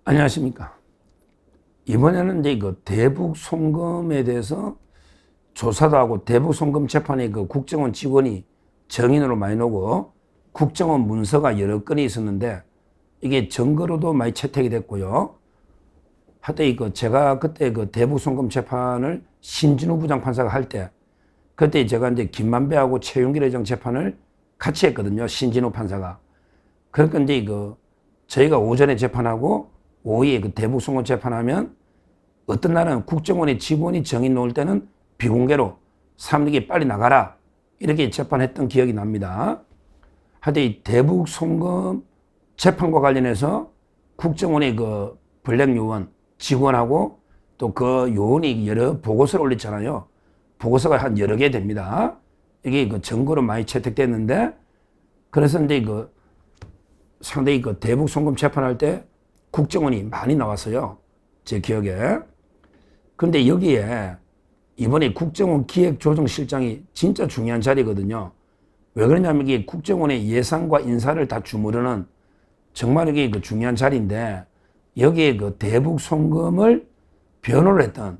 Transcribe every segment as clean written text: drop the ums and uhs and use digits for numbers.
안녕하십니까. 이번에는 이제 그 대북 송금에 대해서 조사도 하고 대북 송금 재판에 그 국정원 직원이 정인으로 많이 나오고 국정원 문서가 여러 건이 있었는데 이게 증거로도 많이 채택이 됐고요. 하여튼 이거 제가 그때 그 대북 송금 재판을 신진우 부장판사가 할 때 그때 제가 이제 김만배하고 최윤길 회장 재판을 같이 했거든요. 신진우 판사가. 그러니까 이제 저희가 오전에 재판하고 오후에 그 대북 송금 재판하면 어떤 날은 국정원의 직원이 정인 놓을 때는 비공개로 사람들이 빨리 나가라 이렇게 재판했던 기억이 납니다. 하여튼 이 대북 송금 재판과 관련해서 국정원의 그 블랙 요원 직원하고 또 그 요원이 여러 보고서를 올렸잖아요. 보고서가 한 여러 개 됩니다. 이게 그 증거로 많이 채택됐는데 그래서 이제 상당히 그 대북 송금 재판할 때 국정원이 많이 나왔어요. 제 기억에. 근데 여기에 이번에 국정원 기획조정실장이 진짜 중요한 자리거든요. 왜 그러냐면 이게 국정원의 예산과 인사를 다 주무르는 정말 이게 그 중요한 자리인데 여기에 그 대북 송금을 변호를 했던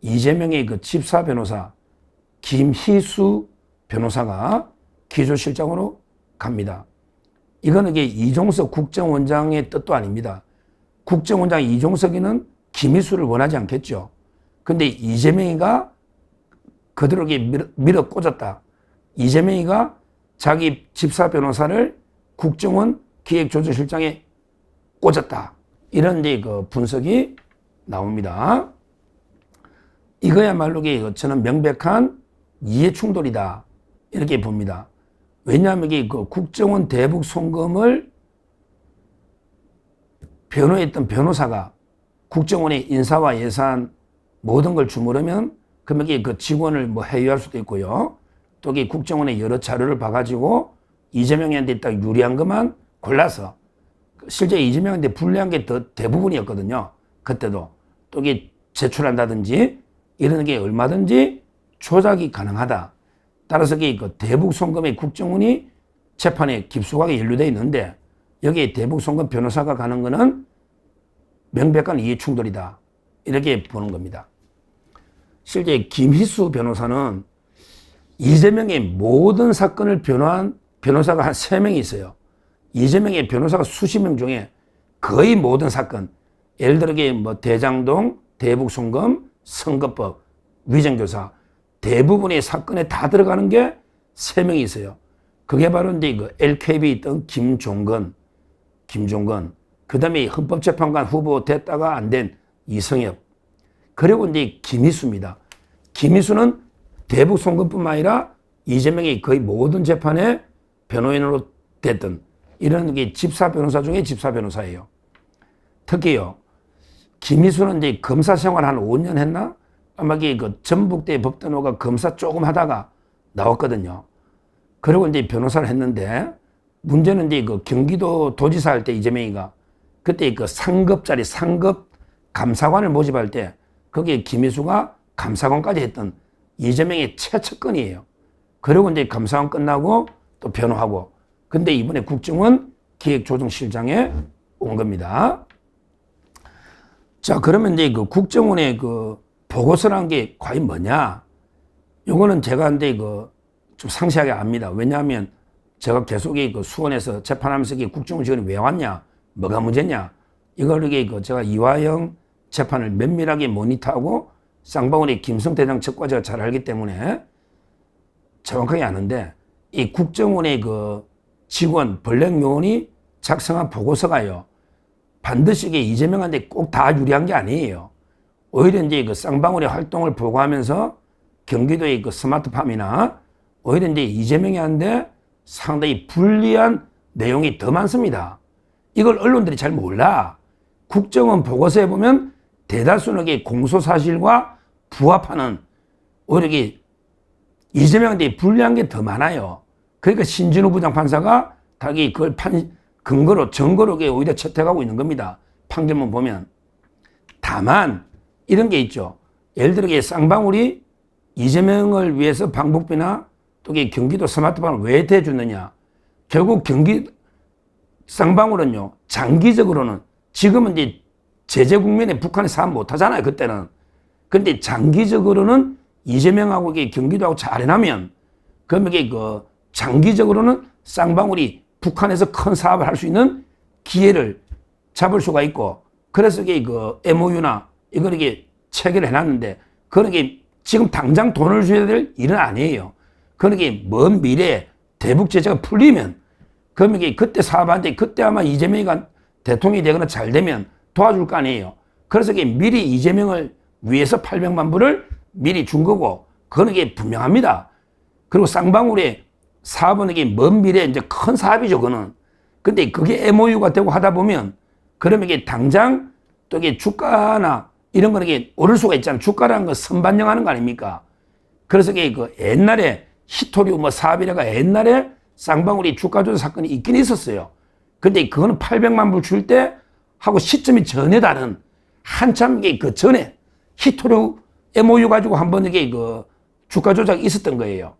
이재명의 그 집사 변호사 김희수 변호사가 기조실장으로 갑니다. 이거는 이게 이종석 국정원장의 뜻도 아닙니다. 국정원장 이종석이는 김희수를 원하지 않겠죠. 근데 이재명이가 그들에게 밀어 꽂았다. 이재명이가 자기 집사 변호사를 국정원 기획조정실장에 꽂았다. 이런 이제 그 분석이 나옵니다. 이거야말로 저는 명백한 이해 충돌이다. 이렇게 봅니다. 왜냐하면 이게 그 국정원 대북 송금을 변호했던 변호사가 국정원의 인사와 예산 모든 걸 주무르면 그러면 이게 그 직원을 뭐 해유할 수도 있고요. 또 이게 국정원의 여러 자료를 봐가지고 이재명한테 딱 유리한 것만 골라서 실제 이재명한테 불리한 게 더 대부분이었거든요. 그때도 또 이게 제출한다든지 이런 게 얼마든지 조작이 가능하다. 따라서 이게 그 대북 송금의 국정원이 재판에 깊숙하게 연루되어 있는데 여기에 대북 송금 변호사가 가는 거는 명백한 이해 충돌이다. 이렇게 보는 겁니다. 실제 김희수 변호사는 이재명의 모든 사건을 변호한 변호사가 한 3명이 있어요. 이재명의 변호사가 수십 명 중에 거의 모든 사건, 예를 들어 뭐 대장동, 대북 송금, 선거법, 위정교사 대부분의 사건에 다 들어가는 게 3명이 있어요. 그게 바로 이제 그 LKB에 있던 김종건, 그 다음에 헌법재판관 후보 됐다가 안 된 이성엽, 그리고 이제 김희수입니다. 김희수는 대북 송금뿐만 아니라 이재명이 거의 모든 재판에 변호인으로 됐던 이런 게 집사 변호사 중에 집사 변호사예요. 특히요, 김희수는 이제 검사 생활 한 5년 했나? 아마 그 전북대 법대노가 검사 조금 하다가 나왔거든요. 그리고 이제 변호사를 했는데 문제는 이제 그 경기도 도지사 할 때 이재명이가 그때 그 상급자리 상급 감사관을 모집할 때 거기에 김희수가 감사관까지 했던 이재명의 최측근이에요. 그리고 이제 감사관 끝나고 또 변호하고 근데 이번에 국정원 기획조정실장에 온 겁니다. 자, 그러면 이제 그 국정원의 그 보고서라는 게 과연 뭐냐? 요거는 제가 근데 좀 상세하게 압니다. 왜냐하면 제가 계속 그 수원에서 재판하면서 국정원 직원이 왜 왔냐? 뭐가 문제냐? 이걸 제가 이화영 재판을 면밀하게 모니터하고 쌍방울의 김성대장 측과 제가 잘 알기 때문에 정확하게 아는데 이 국정원의 그 직원 블랙 요원이 작성한 보고서가요. 반드시 이재명한테 꼭 다 유리한 게 아니에요. 오히려 이제 그 쌍방울의 활동을 보고하면서 경기도의 그 스마트팜이나 오히려 이제 이재명한테 상당히 불리한 내용이 더 많습니다. 이걸 언론들이 잘 몰라. 국정원 보고서에 보면 대다수는 공소사실과 부합하는 오히려 이재명한테 불리한 게 더 많아요. 그러니까 신진우 부장판사가 자기 그걸 근거로 증거로 오히려 채택하고 있는 겁니다. 판결문 보면. 다만 이런 게 있죠. 예를 들어 쌍방울이 이재명을 위해서 방북비나 또 경기도 스마트팜을 왜 대주느냐. 결국 쌍방울은요 장기적으로는 지금은 이제 제재 국면에 북한이 사업 못 하잖아요, 그때는. 근데 장기적으로는 이재명하고 이게 경기도하고 잘 해나면, 그러면 이게 그 장기적으로는 쌍방울이 북한에서 큰 사업을 할 수 있는 기회를 잡을 수가 있고, 그래서 이게 그 MOU나 이걸 이게 체결을 해놨는데, 그런 게 지금 당장 돈을 줘야 될 일은 아니에요. 그런 게 먼 미래에 대북 제재가 풀리면, 그러면 이게 그때 사업하는데, 그때 아마 이재명이가 대통령이 되거나 잘 되면 도와줄 거 아니에요. 그래서 이게 미리 이재명을 위해서 800만 불을 미리 준 거고, 그거는 이게 분명합니다. 그리고 쌍방울의 사업은 이게 먼 미래에 이제 큰 사업이죠, 그거는. 근데 그게 MOU가 되고 하다 보면, 그러면 이게 당장 또 이게 주가나 이런 거는 이게 오를 수가 있잖아요. 주가라는 거 선반영하는 거 아닙니까? 그래서 이게 그 옛날에 히토류 뭐 사업이라가 옛날에 쌍방울이 주가 조작 사건이 있긴 있었어요. 근데 그거는 800만 불 줄 때 하고 시점이 전에 다른 한참 이게 그 전에 히토류 MOU 가지고 한번 이게 그 주가 조작이 있었던 거예요.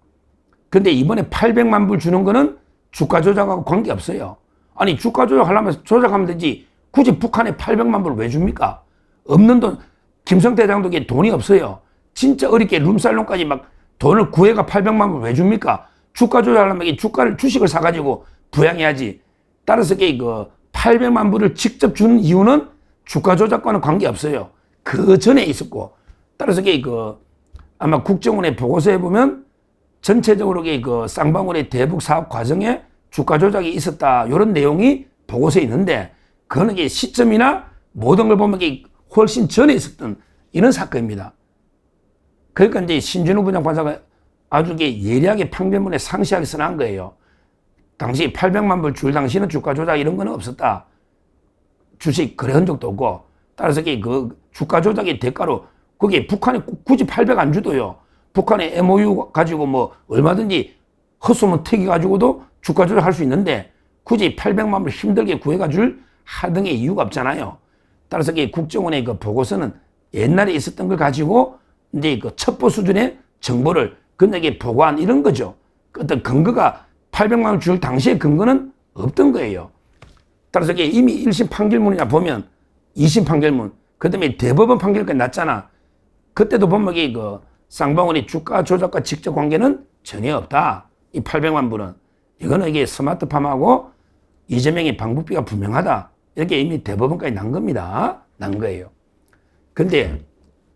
근데 이번에 800만 불 주는 거는 주가 조작하고 관계없어요. 아니, 주가 조작하려면 조작하면 되지. 굳이 북한에 800만 불 왜 줍니까? 없는 돈, 김성태 장도 돈이 없어요. 진짜 어렵게 룸살롱까지 막 돈을 구해가 800만 불 왜 줍니까? 주가 조작하려면 주가를, 주식을 사가지고 부양해야지. 따라서 그 800만 불을 직접 준 이유는 주가 조작과는 관계없어요. 그 전에 있었고. 따라서 그 아마 국정원의 보고서에 보면 전체적으로 그 쌍방울의 대북 사업 과정에 주가 조작이 있었다, 이런 내용이 보고서에 있는데, 그거는 이게 시점이나 모든 걸 보면 이게 훨씬 전에 있었던 이런 사건입니다. 그러니까 이제 신진우 부장판사가 아주 예리하게 판결문에 상세하게 써놓은 거예요. 당시 800만 불 줄 당시는 주가 조작 이런 거는 없었다. 주식 거래 흔적도 없고, 따라서 그 주가 조작의 대가로 그게 북한이 굳이 800 안 주도요. 북한의 MOU 가지고 뭐 얼마든지 헛소문 튀기 가지고도 주가 조작할 수 있는데, 굳이 800만 불 힘들게 구해가 줄 하등의 이유가 없잖아요. 따라서 국정원의 그 보고서는 옛날에 있었던 걸 가지고 이제 그 첩보 수준의 정보를 근데 보고한 이런 거죠. 어떤 근거가 800만 불 줄 당시의 근거는 없던 거예요. 따라서 이미 1심 판결문이나 보면 2심 판결문, 그 다음에 대법원 판결까지 났잖아. 그때도 보면 그 쌍방울이 주가 조작과 직접 관계는 전혀 없다. 이 800만 불은. 이거는 이게 스마트팜하고 이재명의 방북비가 분명하다. 이렇게 이미 대법원까지 난 겁니다. 난 거예요. 근데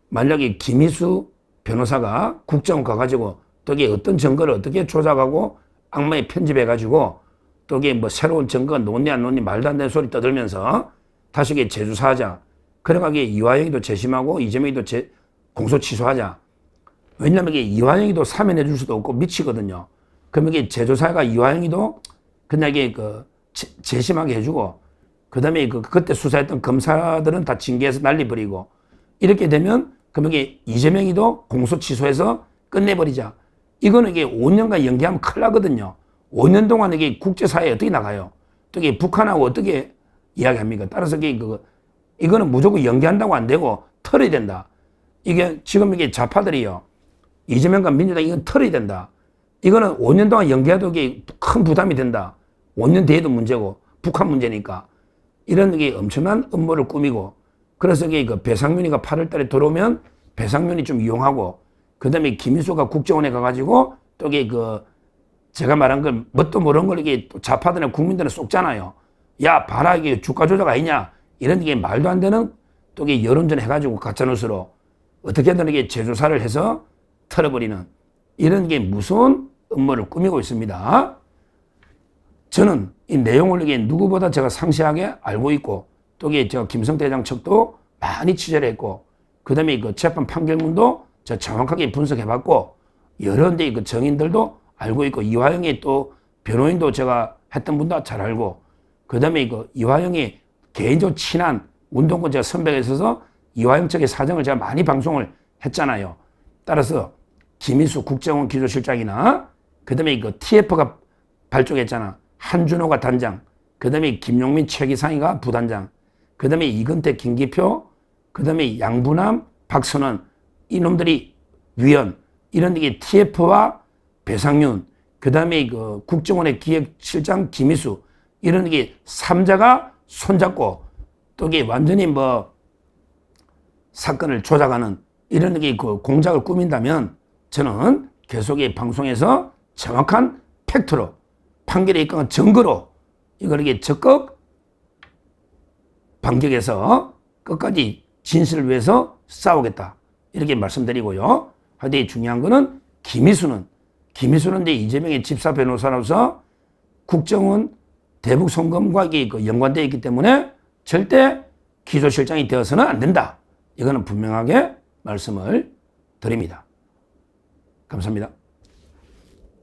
만약에 김희수 변호사가 국정원 가가지고 또 이게 어떤 증거를 어떻게 조작하고 악마에 편집해가지고 또 이게 뭐 새로운 증거 논리 안 논리 말도 안 되는 소리 떠들면서 다시 이게 재조사하자. 그래가 이화영이도 재심하고 이재명이도 공소 취소하자. 왜냐면 이게 이화영이도 사면해 줄 수도 없고 미치거든요. 그러면 이게 재조사가 이화영이도 그냥 이게 그 재심하게 해주고, 그 다음에 그때 수사했던 검사들은 다 징계해서 날려버리고, 이렇게 되면 그러면 이게 이재명이도 공소 취소해서 끝내버리자. 이거는 이게 5년간 연기하면 큰일 나거든요. 5년 동안 이게 국제사회에 어떻게 나가요? 또 이게 북한하고 어떻게 이야기합니까? 따라서 이거는 무조건 연기한다고 안 되고 털어야 된다. 이게 지금 이게 좌파들이요. 이재명과 민주당 이건 털어야 된다. 이거는 5년 동안 연기해도 이게 큰 부담이 된다. 5년 뒤에도 문제고 북한 문제니까. 이런 게 엄청난 음모를 꾸미고, 그래서 그 배상윤이가 8월 달에 들어오면 배상윤이 좀 이용하고, 그 다음에 김인수가 국정원에 가가지고 또 제가 말한 걸 뭣도 모르는 걸 이게 좌파들이나 국민들은 쏙잖아요. 야, 봐라, 이게 주가 조작 아니냐. 이런 게 말도 안 되는 또 이게 여론전 해가지고 가짜뉴스로 어떻게든 이게 재조사를 해서 털어버리는 이런 게 무서운 음모를 꾸미고 있습니다. 저는 이 내용을 이게 누구보다 제가 상세하게 알고 있고, 또 이게 제가 김성태 회장 측도 많이 취재를 했고, 그 다음에 그 재판 판결문도 제가 정확하게 분석해봤고, 여러 데 그 정인들도 알고 있고, 이화영의 또 변호인도 제가 했던 분도 잘 알고, 그 다음에 이화영이 개인적으로 친한 운동권 제가 선배가 있어서 이화영 측의 사정을 제가 많이 방송을 했잖아요. 따라서 김인수 국정원 기조실장이나, 그 다음에 TF가 발족했잖아. 한준호가 단장, 그 다음에 김용민 최기상이가 부단장, 그 다음에 이근태 김기표, 그 다음에 양부남 박선원, 이놈들이 위원, 이런 게 TF와 배상윤, 그 다음에 국정원의 기획실장 김희수, 이런 게 3자가 손잡고 또 이게 완전히 뭐 사건을 조작하는 이런 게 그 공작을 꾸민다면 저는 계속 이 방송에서 정확한 팩트로 판결에 입각한 증거로 이걸 이게 적극 반격해서 끝까지 진실을 위해서 싸우겠다 이렇게 말씀드리고요. 하여튼 중요한 거는 김희수는 이제 이재명의 집사 변호사로서 국정원 대북 송금과 연관되어 있기 때문에 절대 기소실장이 되어서는 안 된다. 이거는 분명하게 말씀을 드립니다. 감사합니다.